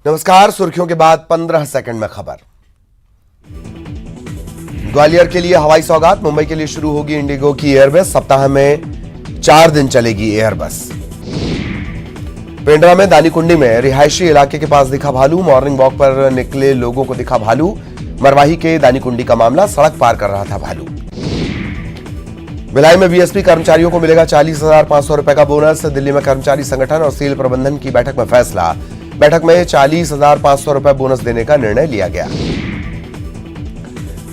नमस्कार। सुर्खियों के बाद 15 सेकंड में खबर। ग्वालियर के लिए हवाई सौगात, मुंबई के लिए शुरू होगी इंडिगो की एयरबस। सप्ताह में 4 दिन चलेगी एयरबस। पेंड्रा में दानीकुंडी में रिहायशी इलाके के पास दिखा भालू। मॉर्निंग वॉक पर निकले लोगों को दिखा भालू। मरवाही के दानीकुंडी का मामला, सड़क पार कर रहा था भालू। भिलाई में बीएसपी कर्मचारियों को मिलेगा 40,500 रुपए का बोनस। दिल्ली में कर्मचारी संगठन और सेल प्रबंधन की बैठक में फैसला। बैठक में 40,500 रुपए बोनस देने का निर्णय लिया गया।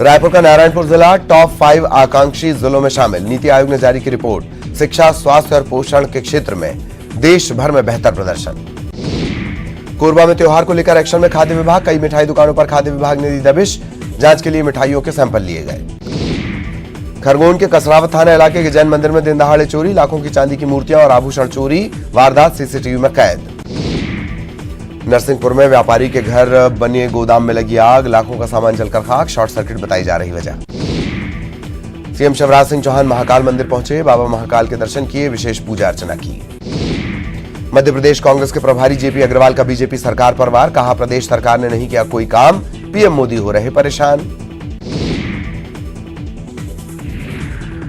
रायपुर का नारायणपुर जिला टॉप 5 आकांक्षी जिलों में शामिल। नीति आयोग ने जारी की रिपोर्ट। शिक्षा, स्वास्थ्य और पोषण के क्षेत्र में देश भर में बेहतर प्रदर्शन। कोरबा में त्योहार को लेकर एक्शन में खाद्य विभाग। कई मिठाई दुकानों पर खाद्य विभाग ने दी दबिश। जांच के लिए मिठाइयों के सैंपल लिए गए। खरगोन के कसरावत थाना इलाके के जैन मंदिर में दिन दहाड़े चोरी। लाखों की चांदी की मूर्तियां और आभूषण चोरी। वारदात सीसीटीवी में कैद। नरसिंहपुर में व्यापारी के घर बने गोदाम में लगी आग। लाखों का सामान जलकर खाक। शॉर्ट सर्किट बताई जा रही वजह। सीएम शिवराज सिंह चौहान महाकाल मंदिर पहुंचे। बाबा महाकाल के दर्शन किए, विशेष पूजा अर्चना की। मध्य प्रदेश कांग्रेस के प्रभारी जेपी अग्रवाल का बीजेपी सरकार पर वार। कहा, प्रदेश सरकार ने नहीं किया कोई काम, पीएम मोदी हो रहे परेशान।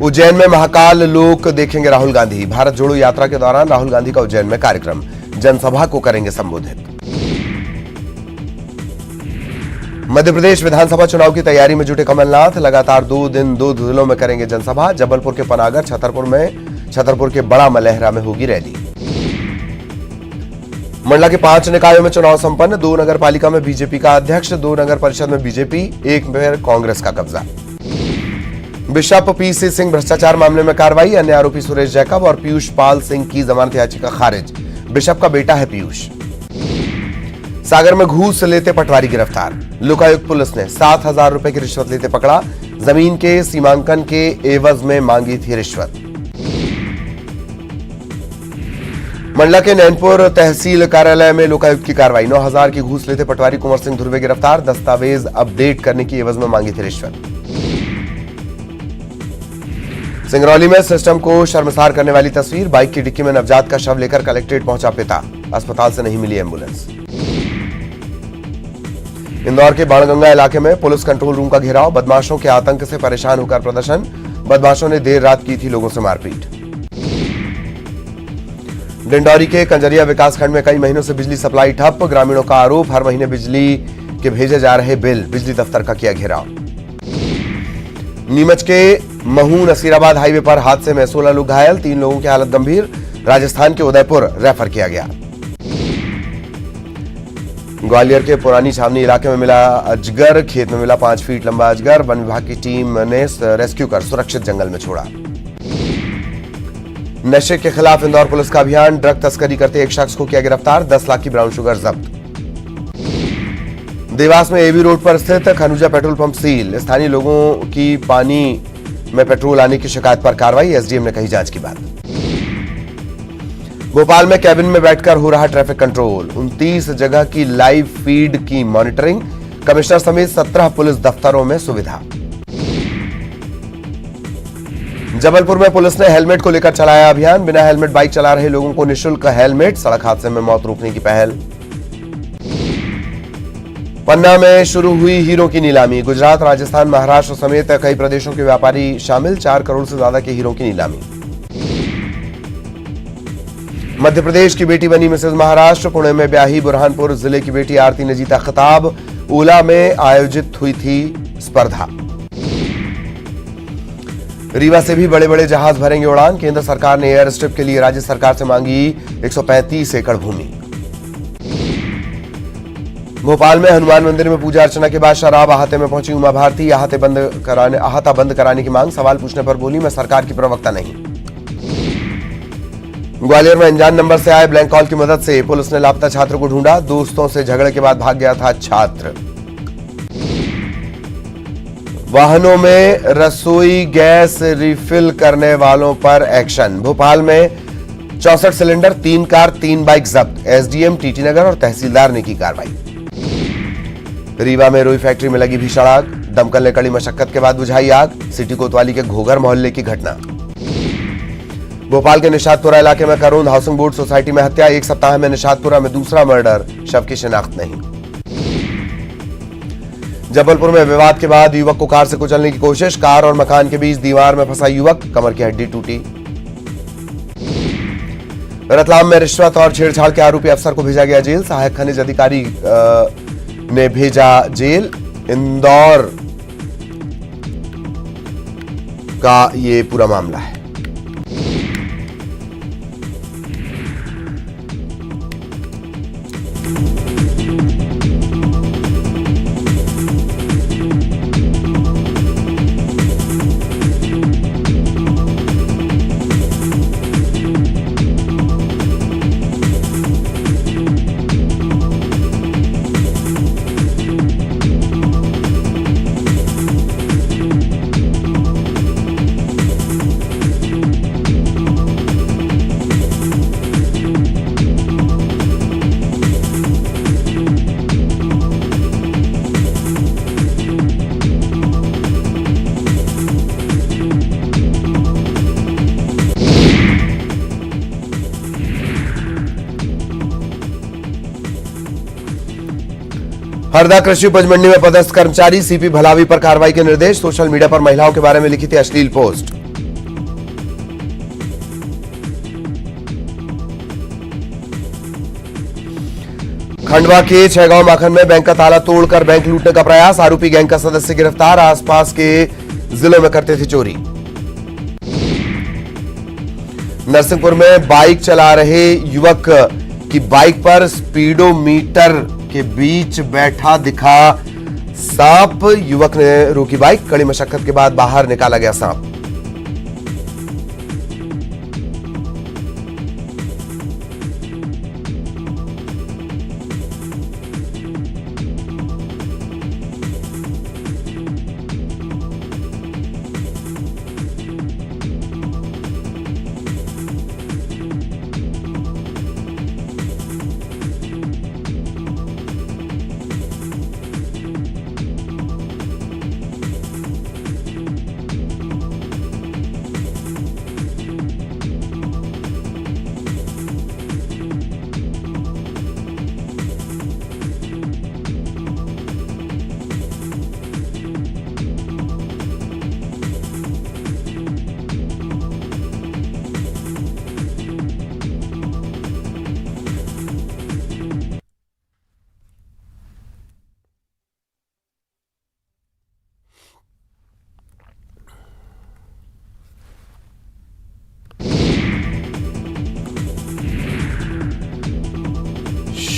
उज्जैन में महाकाल लोक देखेंगे राहुल गांधी। भारत जोड़ो यात्रा के दौरान राहुल गांधी का उज्जैन में कार्यक्रम। जनसभा को करेंगे संबोधित। मध्य प्रदेश विधानसभा चुनाव की तैयारी में जुटे कमलनाथ। लगातार 2 दिन 2 जिलों में करेंगे जनसभा। जबलपुर के पनागर, छतरपुर के बड़ा मलहरा में होगी रैली। मंडला के 5 निकायों में चुनाव संपन्न। 2 नगर पालिका में बीजेपी का अध्यक्ष, 2 नगर परिषद में बीजेपी, 1 में कांग्रेस का कब्जा। बिशप पीसी सिंह भ्रष्टाचार मामले में कार्रवाई। अन्य आरोपी सुरेश जैकब और पीयूष पाल सिंह की जमानत याचिका खारिज। बिशप का बेटा है पीयूष। सागर में घूस लेते पटवारी गिरफ्तार। लोकायुक्त पुलिस ने 7,000 रुपए की रिश्वत लेते पकड़ा। जमीन के सीमांकन के एवज में मांगी थी रिश्वत। मंडला के नैनपुर तहसील कार्यालय में लोकायुक्त की कार्रवाई। 9,000 की घूस लेते पटवारी कुंवर सिंह धुर्वे गिरफ्तार। दस्तावेज अपडेट करने की एवज में मांगी थी रिश्वत। सिंगरौली में सिस्टम को शर्मसार करने वाली तस्वीर। बाइक की डिक्की में नवजात का शव लेकर कलेक्ट्रेट पहुंचा पिता। अस्पताल से नहीं मिली एम्बुलेंस। इंदौर के बाणगंगा इलाके में पुलिस कंट्रोल रूम का घेराव। बदमाशों के आतंक से परेशान होकर प्रदर्शन। बदमाशों ने देर रात की थी लोगों से मारपीट। डिंडौरी के कंजरिया विकासखंड में कई महीनों से बिजली सप्लाई ठप। ग्रामीणों का आरोप, हर महीने बिजली के भेजे जा रहे बिल। बिजली दफ्तर का किया घेराव। नीमच के महू नसीराबाद हाईवे पर हादसे में 16 लोग घायल। 3 लोगों की हालत गंभीर। राजस्थान के उदयपुर रेफर किया गया। ग्वालियर के पुरानी छावनी इलाके में मिला अजगर। खेत में मिला 5 फीट लंबा अजगर। वन विभाग की टीम ने रेस्क्यू कर सुरक्षित जंगल में छोड़ा। नशे के खिलाफ इंदौर पुलिस का अभियान। ड्रग तस्करी करते एक शख्स को किया गिरफ्तार। 10 लाख की ब्राउन शुगर जब्त। देवास में एबी रोड पर स्थित खनुजा पेट्रोल पंप सील। स्थानीय लोगों की पानी में पेट्रोल आने की शिकायत पर कार्रवाई। एसडीएम ने कही जांच की बात। भोपाल में कैबिन में बैठकर हो रहा ट्रैफिक कंट्रोल। 29 जगह की लाइव फीड की मॉनिटरिंग। कमिश्नर समेत 17 पुलिस दफ्तरों में सुविधा। जबलपुर में पुलिस ने हेलमेट को लेकर चलाया अभियान। बिना हेलमेट बाइक चला रहे लोगों को निःशुल्क हेलमेट। सड़क हादसे में मौत रोकने की पहल। पन्ना में शुरू हुई हीरो की नीलामी। गुजरात, राजस्थान, महाराष्ट्र समेत कई प्रदेशों के व्यापारी शामिल। 4 करोड़ से ज्यादा के हीरो की नीलामी। मध्य प्रदेश की बेटी बनी मिसेज महाराष्ट्र। पुणे में ब्याही बुरहानपुर जिले की बेटी आरती ने जीता खिताब। ओला में आयोजित हुई थी स्पर्धा। रीवा से भी बड़े बड़े जहाज भरेंगे उड़ान। केंद्र सरकार ने एयर स्ट्रिप के लिए राज्य सरकार से मांगी 135 एकड़ भूमि। भोपाल में हनुमान मंदिर में पूजा अर्चना के बाद शराब अहाते में पहुंची उमा भारती। अहाता बंद कराने की मांग। सवाल पूछने पर बोली, मैं सरकार की प्रवक्ता नहीं। ग्वालियर में अनजान नंबर से आए ब्लैंक कॉल की मदद से पुलिस ने लापता छात्र को ढूंढा। दोस्तों से झगड़े के बाद भाग गया था छात्र। वाहनों में रसोई गैस रिफिल करने वालों पर एक्शन। भोपाल में 64 सिलेंडर, 3 कार, 3 बाइक जब्त। एसडीएम, टीटी नगर और तहसीलदार ने की कार्रवाई। रीवा में रुई फैक्ट्री में लगी भीषण आग। दमकल ने कड़ी मशक्कत के बाद बुझाई आग। सिटी कोतवाली के घोघर मोहल्ले की घटना। भोपाल के निशातपुरा इलाके में करोंद हाउसिंग बोर्ड सोसाइटी में हत्या, एक सप्ताह में निशातपुरा में दूसरा मर्डर, शव की शिनाख्त नहीं। जबलपुर में विवाद के बाद युवक को कार से कुचलने की कोशिश, कार और मकान के बीच दीवार में फंसा युवक, कमर की हड्डी टूटी। रतलाम में रिश्वत और छेड़छाड़ के आरोपी अफसर को भेजा गया जेल, सहायक खनिज अधिकारी ने भेजा जेल। इंदौर का ये पूरा मामला है। हरदा कृषि उपज मंडी में पदस्थ कर्मचारी सीपी भलावी पर कार्रवाई के निर्देश, सोशल मीडिया पर महिलाओं के बारे में लिखी थी अश्लील पोस्ट। खंडवा के छैगांव माखन में बैंक का ताला तोड़कर बैंक लूटने का प्रयास, आरोपी गैंग का सदस्य गिरफ्तार, आसपास के जिलों में करते थे चोरी। नरसिंहपुर में बाइक चला रहे युवक की बाइक पर स्पीडोमीटर के बीच बैठा दिखा सांप, युवक ने रोकी बाइक, कड़ी मशक्कत के बाद बाहर निकाला गया सांप।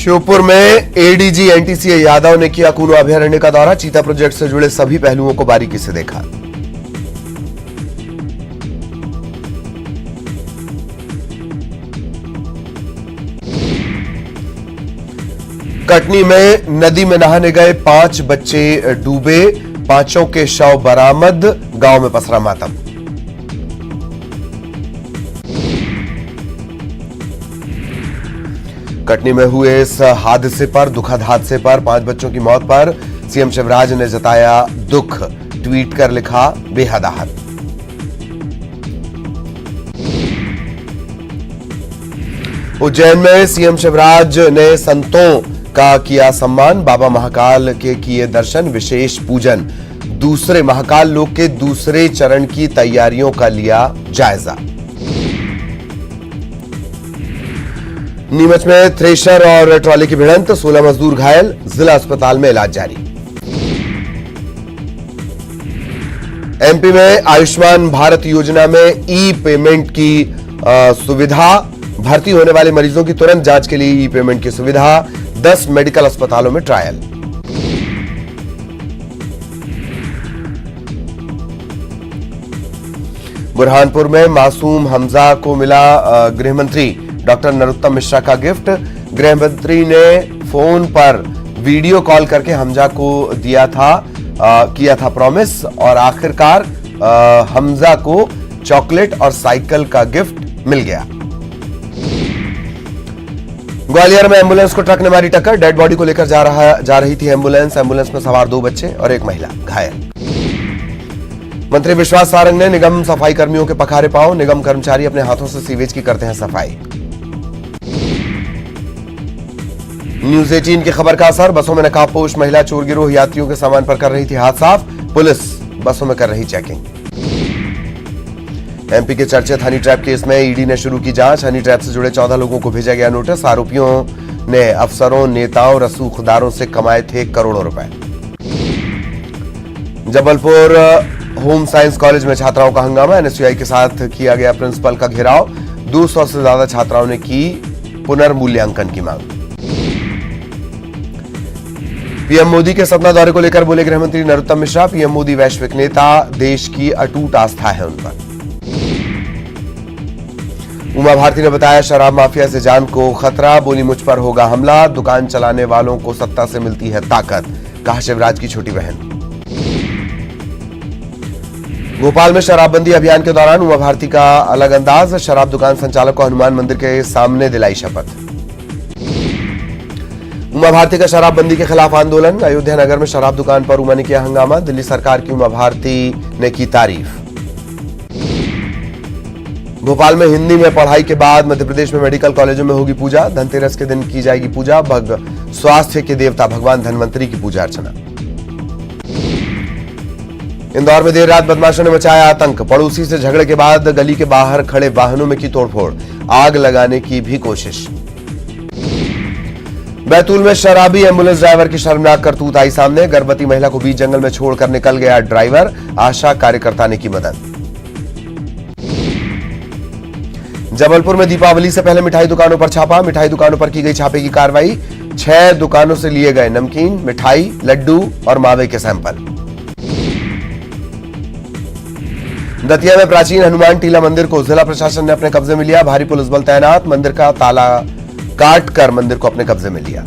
श्योपुर में एडीजी एनटीसीए यादव ने किया कूनो अभयारण्य का दौरा, चीता प्रोजेक्ट से जुड़े सभी पहलुओं को बारीकी से देखा। कटनी में नदी में नहाने गए 5 बच्चे डूबे, 5 के शव बरामद, गांव में पसरा मातम। कटनी में हुए इस हादसे पर, दुखद हादसे पर, 5 बच्चों की मौत पर सीएम शिवराज ने जताया दुख, ट्वीट कर लिखा बेहद आहत। उज्जैन में सीएम शिवराज ने संतों का किया सम्मान, बाबा महाकाल के किए दर्शन, विशेष पूजन, दूसरे महाकाल लोक के दूसरे चरण की तैयारियों का लिया जायजा। नीमच में थ्रेशर और ट्रॉली की भिड़ंत, 16 मजदूर घायल, जिला अस्पताल में इलाज जारी। एमपी में आयुष्मान भारत योजना में ई पेमेंट की सुविधा, भर्ती होने वाले मरीजों की तुरंत जांच के लिए ई पेमेंट की सुविधा, 10 मेडिकल अस्पतालों में ट्रायल। बुरहानपुर में मासूम हमजा को मिला गृह मंत्री डॉक्टर नरोत्तम मिश्रा का गिफ्ट, गृह मंत्री ने फोन पर वीडियो कॉल करके हमजा को किया था प्रॉमिस, और आखिरकार हमजा को चॉकलेट और साइकिल का गिफ्ट मिल गया। ग्वालियर में एम्बुलेंस को ट्रक ने मारी टक्कर, डेड बॉडी को लेकर जा रही थी एम्बुलेंस में सवार 2 बच्चे और एक महिला घायल। मंत्री विश्वास सारंग ने निगम सफाई कर्मियों के पखारे पांव। निगम कर्मचारी अपने हाथों से सीवेज की करते हैं सफाई। न्यूज 18 की खबर का असर। बसों में नकाबपोश महिला चोर गिरोह यात्रियों के सामान पर कर रही थी हाथ साफ। पुलिस बसों में कर रही चेकिंग। एमपी के चर्चित हनी ट्रैप केस में ईडी ने शुरू की जांच। हनी ट्रैप से जुड़े 14 लोगों को भेजा गया नोटिस। आरोपियों ने अफसरों, नेताओं, रसूखदारों से कमाए थे करोड़ों रुपए। जबलपुर होम साइंस कॉलेज में छात्राओं का हंगामा। एनएसयूआई के साथ किया गया प्रिंसिपल का घेराव। 200 से ज्यादा छात्राओं ने की पुनर्मूल्यांकन की मांग। पीएम मोदी के सतना दौरे को लेकर बोले गृह मंत्री नरोत्तम मिश्रा। पीएम मोदी वैश्विक नेता, देश की अटूट आस्था है उन पर। उमा भारती ने बताया शराब माफिया से जान को खतरा। बोली मुझ पर होगा हमला। दुकान चलाने वालों को सत्ता से मिलती है ताकत, कहा शिवराज की छोटी बहन। भोपाल में शराबबंदी अभियान के दौरान उमा भारती का अलग अंदाज। शराब दुकान संचालक को हनुमान मंदिर के सामने दिलाई शपथ। उमा भारती का शराबबंदी के खिलाफ आंदोलन। अयोध्या नगर में शराब दुकान पर उमा ने किया हंगामा। दिल्ली सरकार की उमा भारती ने की तारीफ। भोपाल में हिंदी में पढ़ाई के बाद मध्य प्रदेश में मेडिकल कॉलेजों में होगी पूजा। धनतेरस के दिन की जाएगी पूजा। स्वास्थ्य के देवता भगवान धन्वंतरी की पूजा अर्चना। इंदौर में देर रात बदमाशों ने मचाया आतंक। पड़ोसी से झगड़े के बाद गली के बाहर खड़े वाहनों में की तोड़फोड़। आग लगाने की भी कोशिश। बैतूल में शराबी एम्बुलेंस ड्राइवर की शर्मनाक करतूत आई सामने। गर्भवती महिला को बीच जंगल में छोड़कर निकल गया ड्राइवर। आशा कार्यकर्ता ने की मदद। जबलपुर में दीपावली से पहले मिठाई दुकानों पर छापा। मिठाई दुकानों पर की गई छापे की कार्रवाई। 6 दुकानों से लिए गए नमकीन, मिठाई, लड्डू और मावे के सैंपल। दतिया में प्राचीन हनुमान टीला मंदिर को जिला प्रशासन ने अपने कब्जे में लिया। भारी पुलिस बल तैनात। मंदिर का ताला काट कर मंदिर को अपने कब्जे में लिया।